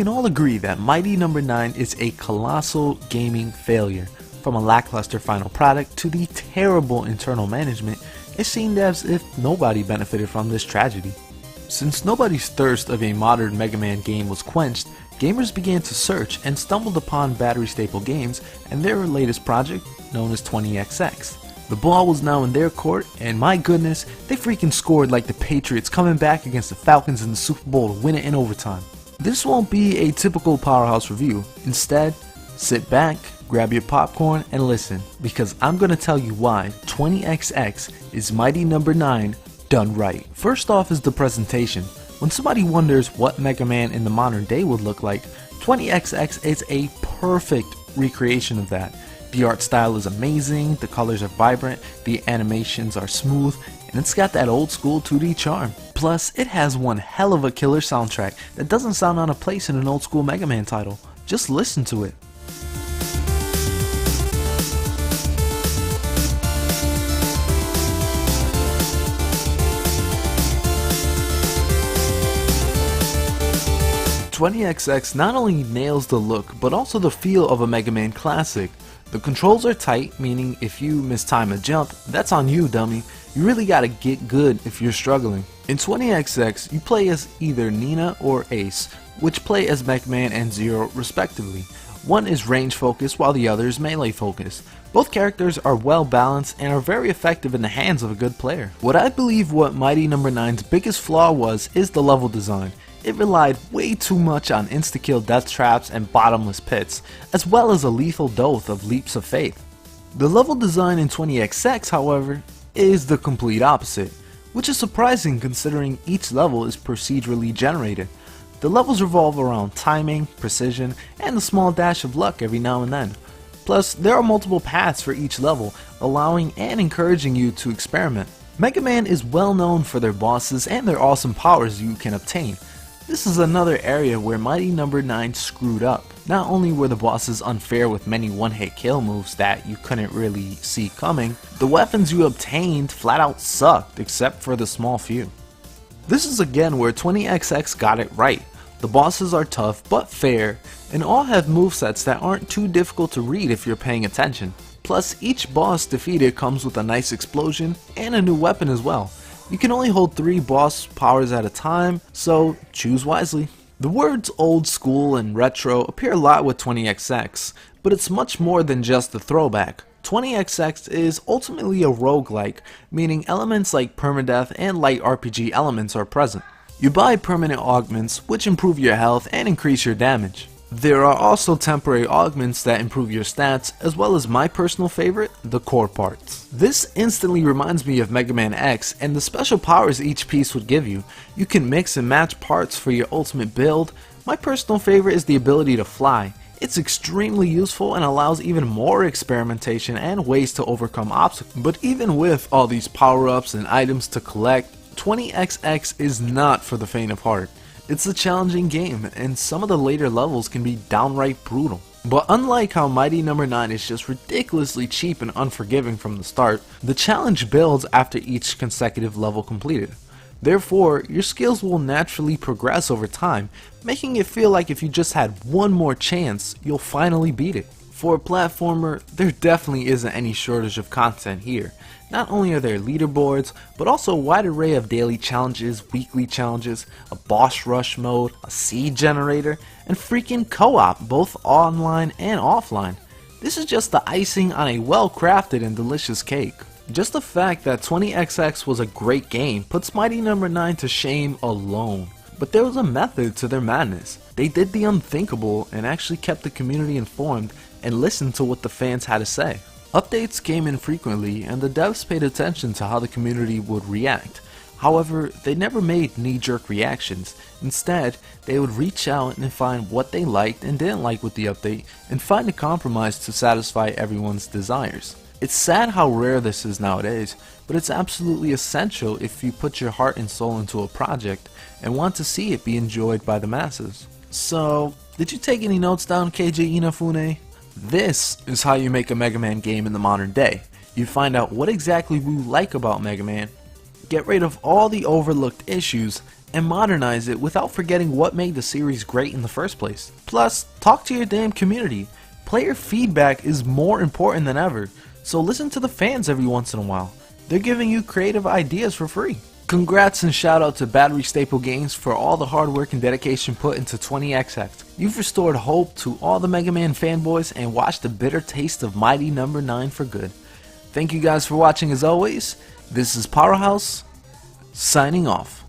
can all agree that Mighty No. 9 is a colossal gaming failure. From a lackluster final product to the terrible internal management, it seemed as if nobody benefited from this tragedy. Since nobody's thirst of a modern Mega Man game was quenched, gamers began to search and stumbled upon Battery Staple Games and their latest project, known as 20XX. The ball was now in their court, and my goodness, they freaking scored like the Patriots coming back against the Falcons in the Super Bowl to win it in overtime. This won't be a typical Powerhouse review. Instead, sit back, grab your popcorn, and listen, because I'm gonna tell you why 20XX is Mighty No. 9 done right. First off is the presentation. When somebody wonders what Mega Man in the modern day would look like, 20XX is a perfect recreation of that. The art style is amazing, the colors are vibrant, the animations are smooth, and it's got that old school 2D charm. Plus, it has one hell of a killer soundtrack that doesn't sound out of place in an old school Mega Man title. Just listen to it. XX not only nails the look, but also the feel of a Mega Man classic. The controls are tight, meaning if you mistime a jump, that's on you, dummy. You really gotta get good if you're struggling. In 20XX, you play as either Nina or Ace, which play as Mega Man and Zero respectively. One is range focused while the other is melee focused. Both characters are well balanced and are very effective in the hands of a good player. What I believe what Mighty No. 9's biggest flaw was is the level design. It relied way too much on insta-kill death traps and bottomless pits, as well as a lethal dose of leaps of faith. The level design in 20XX, however, is the complete opposite, which is surprising considering each level is procedurally generated. The levels revolve around timing, precision, and a small dash of luck every now and then. Plus, there are multiple paths for each level, allowing and encouraging you to experiment. Mega Man is well known for their bosses and their awesome powers you can obtain. This is another area where Mighty No. 9 screwed up. Not only were the bosses unfair with many one-hit kill moves that you couldn't really see coming, the weapons you obtained flat out sucked except for the small few. This is again where 20XX got it right. The bosses are tough but fair, and all have movesets that aren't too difficult to read if you're paying attention. Plus, each boss defeated comes with a nice explosion and a new weapon as well. You can only hold 3 boss powers at a time, so choose wisely. The words old school and retro appear a lot with 20XX, but it's much more than just a throwback. 20XX is ultimately a roguelike, meaning elements like permadeath and light RPG elements are present. You buy permanent augments, which improve your health and increase your damage. There are also temporary augments that improve your stats, as well as my personal favorite, the core parts. This instantly reminds me of Mega Man X and the special powers each piece would give you. You can mix and match parts for your ultimate build. My personal favorite is the ability to fly. It's extremely useful and allows even more experimentation and ways to overcome obstacles. But even with all these power-ups and items to collect, 20XX is not for the faint of heart. It's a challenging game, and some of the later levels can be downright brutal. But unlike how Mighty No. 9 is just ridiculously cheap and unforgiving from the start, the challenge builds after each consecutive level completed. Therefore, your skills will naturally progress over time, making it feel like if you just had one more chance, you'll finally beat it. For a platformer, there definitely isn't any shortage of content here. Not only are there leaderboards, but also a wide array of daily challenges, weekly challenges, a boss rush mode, a seed generator, and freaking co-op, both online and offline. This is just the icing on a well-crafted and delicious cake. Just the fact that 20XX was a great game puts Mighty No. 9 to shame alone. But there was a method to their madness. They did the unthinkable and actually kept the community informed and listened to what the fans had to say. Updates came in frequently, and the devs paid attention to how the community would react. However, they never made knee-jerk reactions. Instead, they would reach out and find what they liked and didn't like with the update, and find a compromise to satisfy everyone's desires. It's sad how rare this is nowadays, but it's absolutely essential if you put your heart and soul into a project and want to see it be enjoyed by the masses. So, did you take any notes down, KJ Inafune? This is how you make a Mega Man game in the modern day. You find out what exactly we like about Mega Man, get rid of all the overlooked issues, and modernize it without forgetting what made the series great in the first place. Plus, talk to your damn community. Player feedback is more important than ever, so listen to the fans every once in a while. They're giving you creative ideas for free. Congrats and shout out to Battery Staple Games for all the hard work and dedication put into 20XX. You've restored hope to all the Mega Man fanboys and watched the bitter taste of Mighty Number 9 for good. Thank you guys for watching as always. This is Pow3rh0use, signing off.